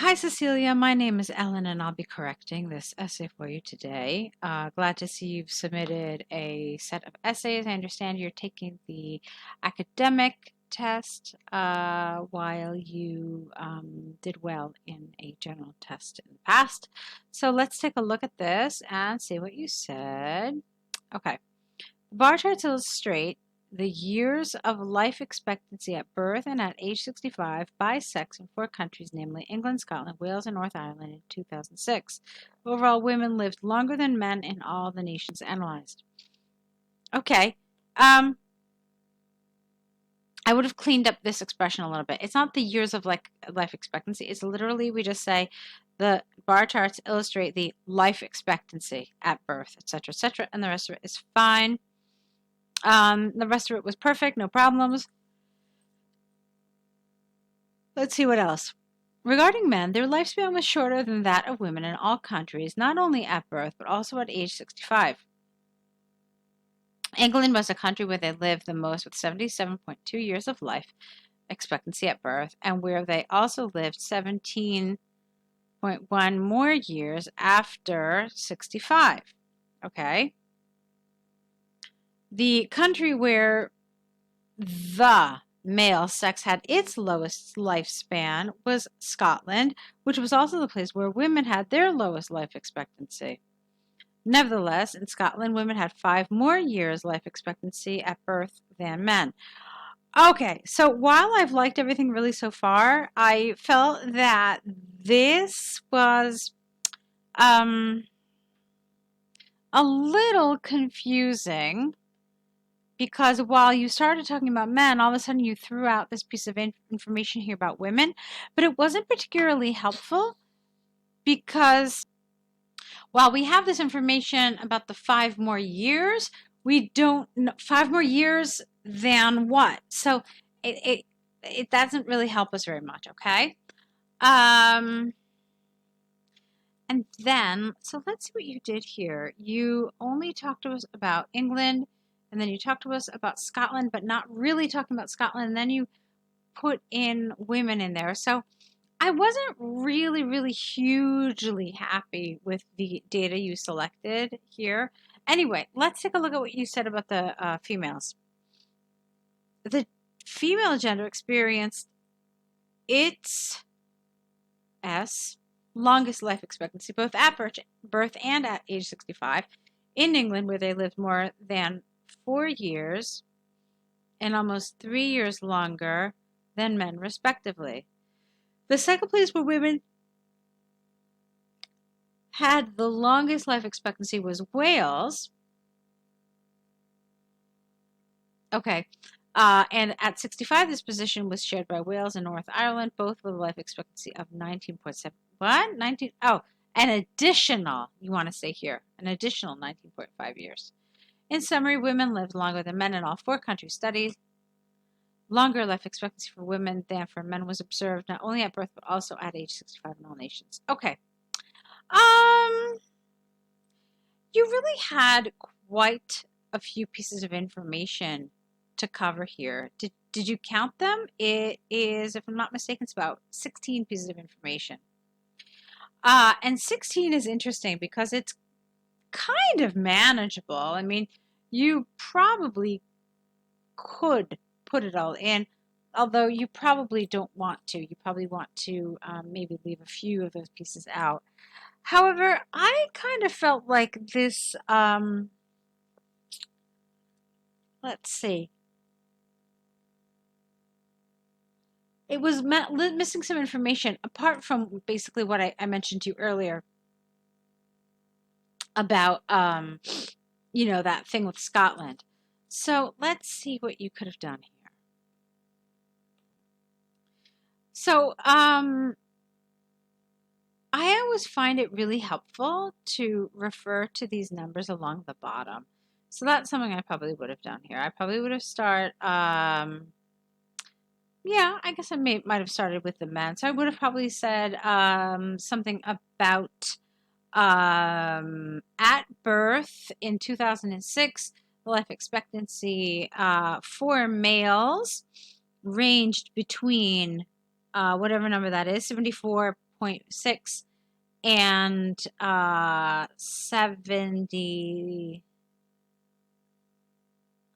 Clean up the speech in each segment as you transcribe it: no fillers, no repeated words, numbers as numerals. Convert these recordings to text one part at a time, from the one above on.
Hi, Cecilia. My name is Ellen, and I'll be correcting this essay for you today. Glad to see you've submitted a set of essays. I understand you're taking the academic test while you did well in a general test in the past. So let's take a look at this and see what you said. Okay. The bar charts illustrate the years of life expectancy at birth and at age 65 by sex in 4 countries, namely England, Scotland, Wales, and North Ireland in 2006. Overall, women lived longer than men in all the nations analyzed. Okay, I would have cleaned up this expression a little bit. It's not the years of life expectancy. It's literally, we just say the bar charts illustrate the life expectancy at birth, etc., and the rest of it is fine. The rest of it was perfect, no problems. Let's see what else. Regarding men, their lifespan was shorter than that of women in all countries, not only at birth, but also at age 65. England was a country where they lived the most with 77.2 years of life expectancy at birth, and where they also lived 17.1 more years after 65. Okay? The country where the male sex had its lowest lifespan was Scotland, which was also the place where women had their lowest life expectancy. Nevertheless, in Scotland, women had 5 more years life expectancy at birth than men. Okay, so while I've liked everything really so far, I felt that this was a little confusing. Because while you started talking about men, all of a sudden you threw out this piece of information here about women, but it wasn't particularly helpful because while we have this information about the 5 more years, we don't know 5 more years than what? So it doesn't really help us very much, okay? And then, so let's see what you did here. You only talked to us about England, and then you talked to us about Scotland, but not really talking about Scotland. And then you put in women in there. So I wasn't really hugely happy with the data you selected here. Anyway, let's take a look at what you said about the females. The female gender experienced its longest life expectancy, both at birth and at age 65, in England, where they lived more than 4 years and almost 3 years longer than men, respectively. The second place where women had the longest life expectancy was Wales. Okay. And at 65, this position was shared by Wales and North Ireland, both with a life expectancy of 19.7. What? 19? Oh, an additional, you want to say here, an additional 19.5 years. In summary, women lived longer than men in all 4 countries studied. Longer life expectancy for women than for men was observed not only at birth but also at age 65 in all nations. Okay. You really had quite a few pieces of information to cover here. Did you count them? It is, if I'm not mistaken, it's about 16 pieces of information. And 16 is interesting because it's kind of manageable. I mean, you probably could put it all in, although you probably don't want to. You probably want to maybe leave a few of those pieces out. However, I kind of felt like this, let's see, it was missing some information apart from basically what I mentioned to you earlier about, that thing with Scotland. So let's see what you could have done here. So, I always find it really helpful to refer to these numbers along the bottom. So that's something I probably would have done here. I probably would have started, yeah, I guess I might have started with the men. So I would have probably said something about at birth in 2006, the life expectancy for males ranged between whatever number that is, 74.2 67.6 and 70.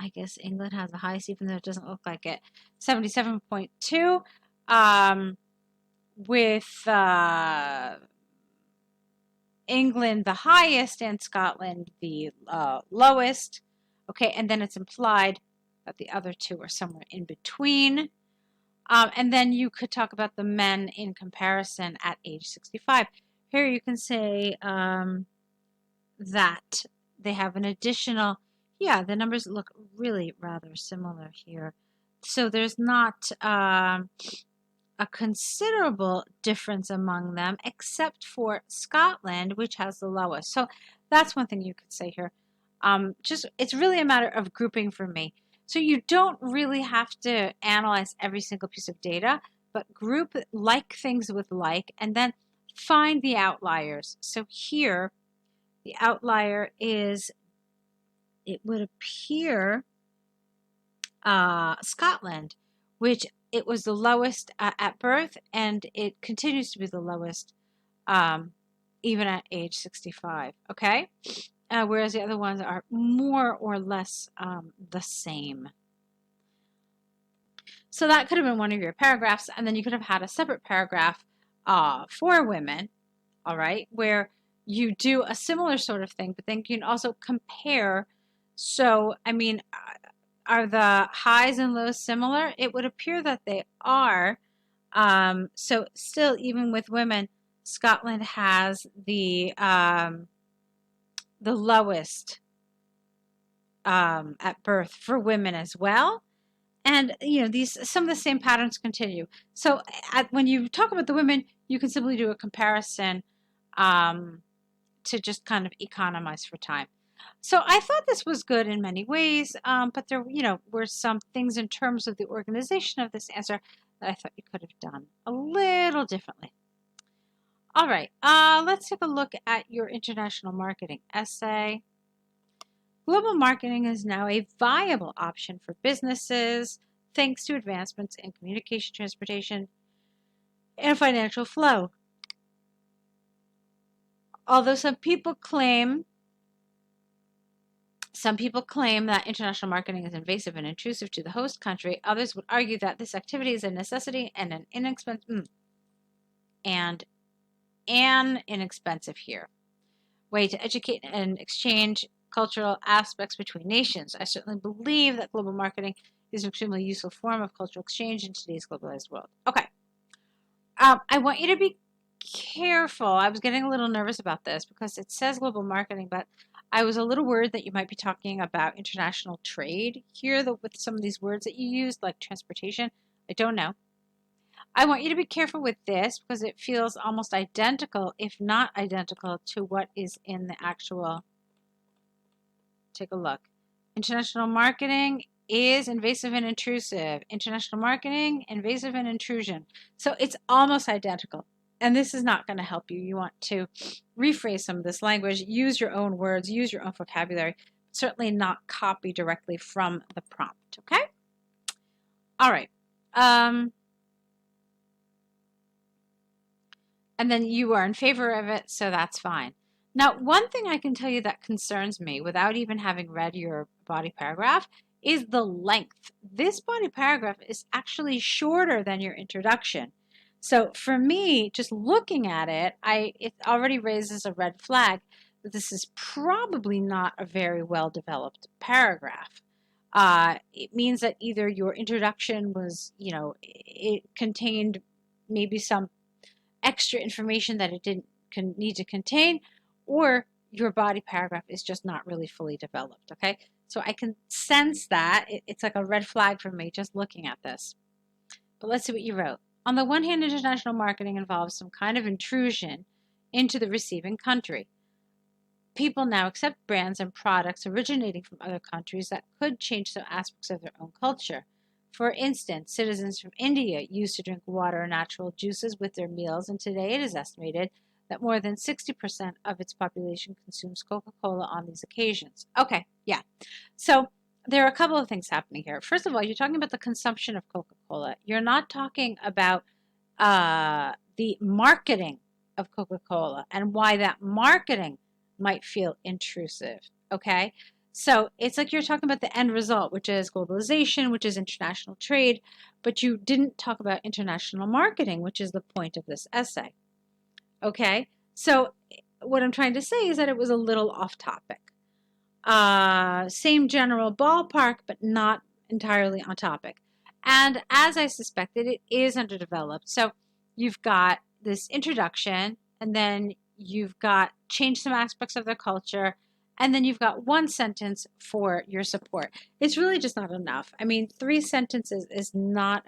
I guess England has the highest, even though it doesn't look like it. 77.2, with England the highest and Scotland the lowest. Okay, and then it's implied that the other two are somewhere in between. And then you could talk about the men in comparison at age 65. Here you can say that they have an additional, yeah, the numbers look really rather similar here. So there's not a considerable difference among them, except for Scotland, which has the lowest. So that's one thing you could say here. Just it's really a matter of grouping for me. So you don't really have to analyze every single piece of data, but group like things with like, and then find the outliers. So here, the outlier is, it would appear, Scotland, which it was the lowest at birth, and it continues to be the lowest even at age 65. Okay, whereas the other ones are more or less the same. So that could have been one of your paragraphs, and then you could have had a separate paragraph for women, all right, where you do a similar sort of thing, but then you can also compare. So, I mean, are the highs and lows similar? It would appear that they are. So still, even with women, Scotland has the lowest at birth for women as well. And some of the same patterns continue. So when you talk about the women, you can simply do a comparison to just kind of economize for time. So I thought this was good in many ways, but there, were some things in terms of the organization of this answer that I thought you could have done a little differently. All right, let's take a look at your international marketing essay. Global marketing is now a viable option for businesses thanks to advancements in communication, transportation, and financial flow. Although some people claim that international marketing is invasive and intrusive to the host country, others would argue that this activity is a necessity and an inexpensive way to educate and exchange cultural aspects between nations. I certainly believe that global marketing is an extremely useful form of cultural exchange in today's globalized world. Okay. I want you to be careful. I was getting a little nervous about this because it says global marketing, but I was a little worried that you might be talking about international trade here with some of these words that you used, like transportation. I don't know. I want you to be careful with this because it feels almost identical, if not identical, to what is in the actual. Take a look. International marketing is invasive and intrusive. International marketing, invasive and intrusion. So it's almost identical. And this is not going to help you. You want to rephrase some of this language, use your own words, use your own vocabulary, certainly not copy directly from the prompt, okay? All right. And then you are in favor of it, so that's fine. Now, one thing I can tell you that concerns me without even having read your body paragraph is the length. This body paragraph is actually shorter than your introduction. So for me, just looking at it already raises a red flag that this is probably not a very well developed paragraph. It means that either your introduction was, it contained maybe some extra information that it didn't need to contain, or your body paragraph is just not really fully developed, okay? So I can sense that. It's like a red flag for me just looking at this. But let's see what you wrote. On the one hand, international marketing involves some kind of intrusion into the receiving country. People now accept brands and products originating from other countries that could change some aspects of their own culture. For instance, citizens from India used to drink water or natural juices with their meals, and today it is estimated that more than 60% of its population consumes Coca-Cola on these occasions. Okay, yeah. So there are a couple of things happening here. First of all, you're talking about the consumption of Coca-Cola. You're not talking about the marketing of Coca-Cola and why that marketing might feel intrusive. Okay. So it's like you're talking about the end result, which is globalization, which is international trade, but you didn't talk about international marketing, which is the point of this essay. Okay. So what I'm trying to say is that it was a little off topic. Same general ballpark, but not entirely on topic. And as I suspected, it is underdeveloped. So you've got this introduction, and then you've got change some aspects of their culture, and then you've got one sentence for your support. It's really just not enough. I mean, 3 sentences is not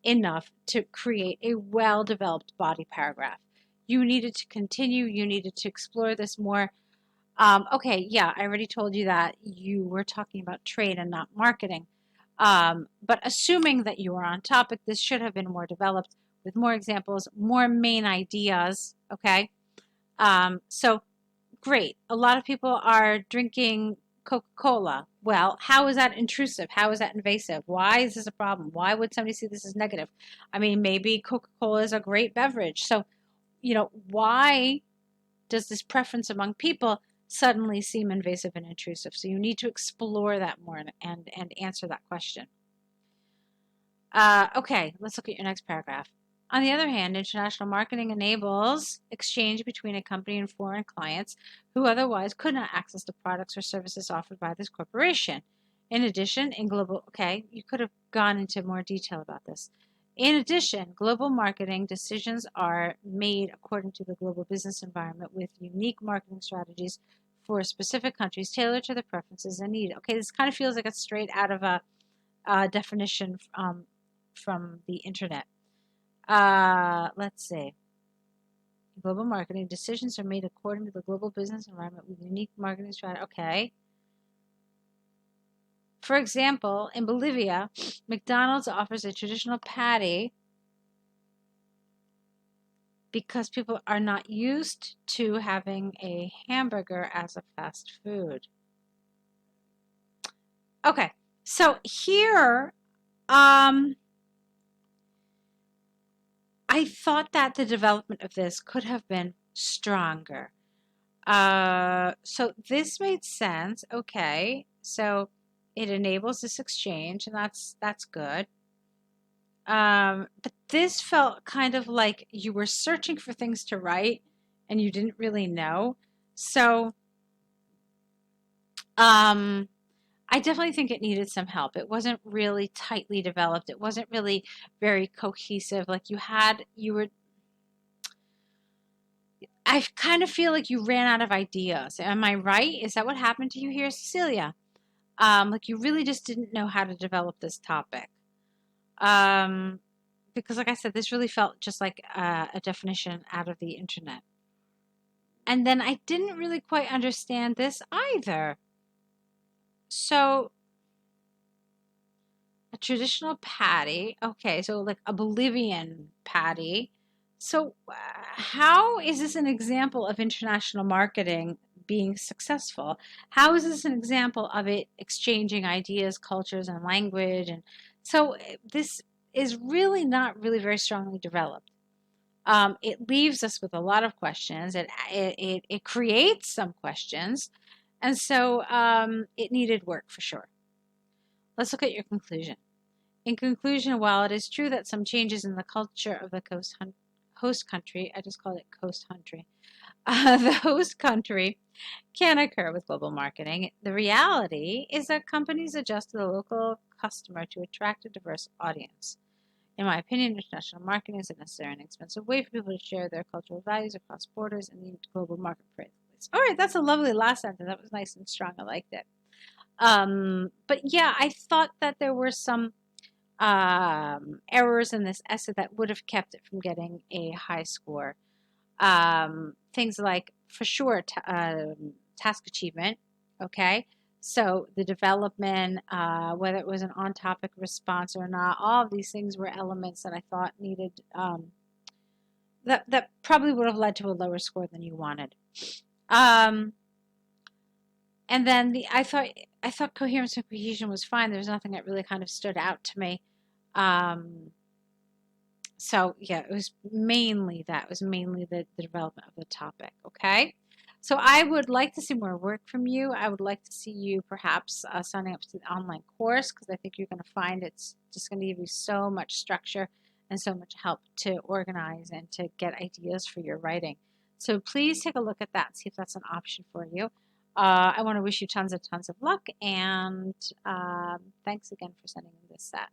enough to create a well-developed body paragraph. You needed to continue, you needed to explore this more. Okay, yeah, I already told you that you were talking about trade and not marketing. But assuming that you were on topic, this should have been more developed with more examples, more main ideas. Okay, so great. A lot of people are drinking Coca-Cola. Well, how is that intrusive? How is that invasive? Why is this a problem? Why would somebody see this as negative? I mean, maybe Coca-Cola is a great beverage. So, why does this preference among people suddenly seem invasive and intrusive? So you need to explore that more and answer that question. Okay, let's look at your next paragraph. On the other hand, international marketing enables exchange between a company and foreign clients who otherwise could not access the products or services offered by this corporation. In addition, you could have gone into more detail about this. In addition, global marketing decisions are made according to the global business environment with unique marketing strategies for specific countries tailored to the preferences and needs. Okay, this kind of feels like it's straight out of a definition from the internet. Let's see. Global marketing decisions are made according to the global business environment with unique marketing strategy. Okay. For example, in Bolivia, McDonald's offers a traditional patty because people are not used to having a hamburger as a fast food. Okay, so here, I thought that the development of this could have been stronger. So this made sense. Okay, so it enables this exchange, and that's good. But this felt kind of like you were searching for things to write, and you didn't really know. So, I definitely think it needed some help. It wasn't really tightly developed. It wasn't really very cohesive. Like I kind of feel like you ran out of ideas. Am I right? Is that what happened to you here, Cecilia? Like you really just didn't know how to develop this topic. Because like I said, this really felt just like a definition out of the internet. And then I didn't really quite understand this either. So a traditional patty, okay, so like a Bolivian patty. So how is this an example of international marketing being successful? How is this an example of it exchanging ideas, cultures, and language? And so this is really not really very strongly developed. It leaves us with a lot of questions. It creates some questions, and so it needed work for sure. Let's look at your conclusion. In conclusion, while it is true that some changes in the culture of the host country, I just call it coast country, the host country can occur with global marketing, the reality is that companies adjust to the local customer to attract a diverse audience. In my opinion, international marketing is a necessary and expensive way for people to share their cultural values across borders in the global marketplace. All right, that's a lovely last sentence. That was nice and strong. I liked it. But yeah, I thought that there were some errors in this essay that would have kept it from getting a high score. Things like, for sure, task achievement, okay? So the development, whether it was an on-topic response or not, all of these things were elements that I thought needed, that probably would have led to a lower score than you wanted. And then I thought coherence and cohesion was fine. There's nothing that really kind of stood out to me. So yeah, it was mainly that. It was mainly the development of the topic. Okay. So I would like to see more work from you. I would like to see you perhaps signing up to the online course because I think you're going to find it's just going to give you so much structure and so much help to organize and to get ideas for your writing. So please take a look at that, see if that's an option for you. I want to wish you tons of luck, and thanks again for sending in this set.